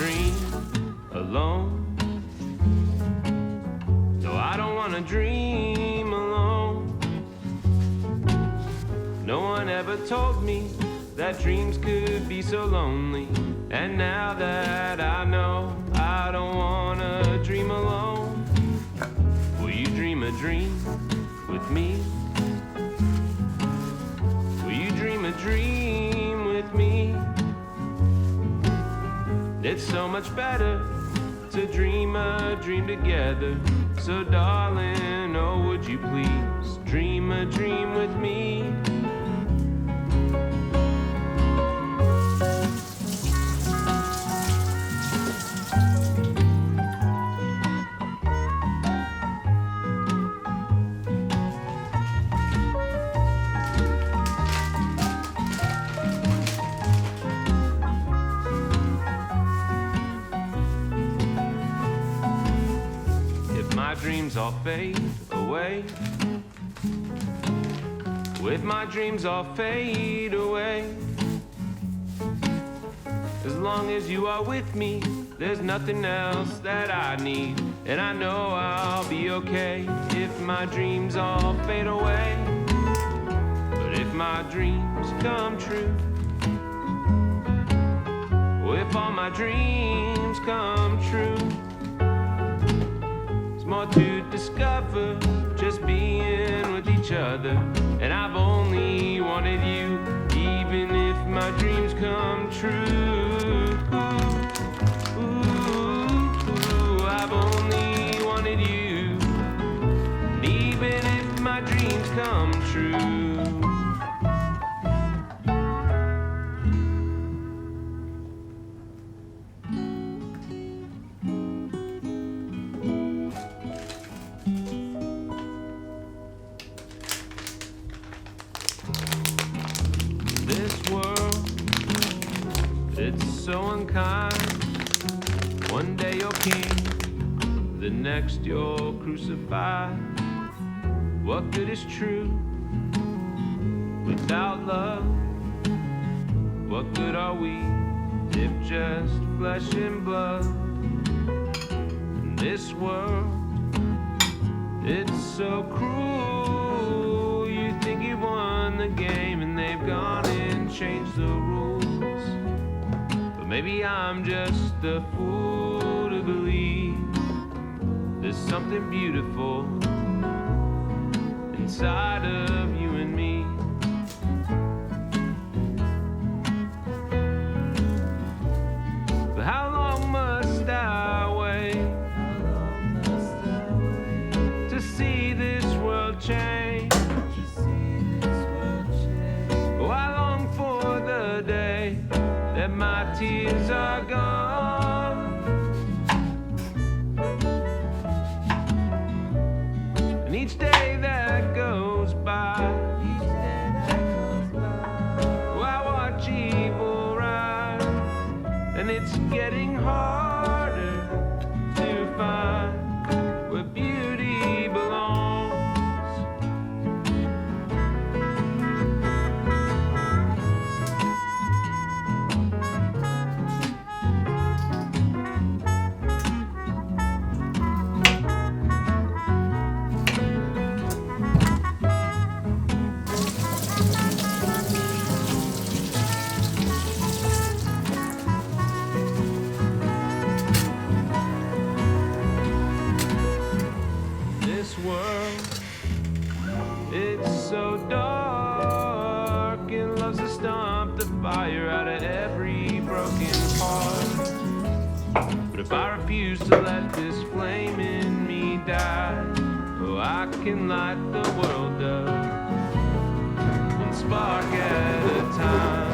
dream alone. No, I don't wanna dream alone. No one ever told me that dreams could be so lonely. And now that I know, I don't wanna dream alone. Will you dream a dream with me? Will you dream a dream with me? It's so much better to dream a dream together. So darling, oh would you please dream a dream with me? My dreams all fade away, with my dreams all fade away, As long as you are with me, there's nothing else that I need. And I know I'll be okay if my dreams all fade away. But if my dreams come true, or if all my dreams come true, there's more to discover just being with each other. And I've only wanted you, even if my dreams come true. Ooh, I've only wanted you, and even if my dreams come true. It's so unkind. One day you're king, the next you're crucified. What good is true without love? What good are we if just flesh and blood? In this world, it's so cruel. You think you won the game and they've gone and changed the rules. Maybe I'm just a fool to believe there's something beautiful inside of you and me. But how long must I wait to see this world change? Oh, I long for the day that my tears are gone, and each day that goes by, oh, I watch evil rise, and it's getting harder to find where beauty belongs. World, it's so dark, it loves to stomp the fire out of every broken heart. But if I refuse to let this flame in me die, oh, I can light the world up, one spark at a time.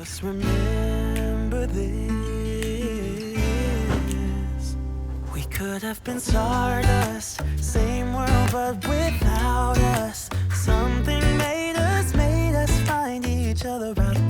Just remember this. We could have been stardust, same world but without us. Something made us find each other out.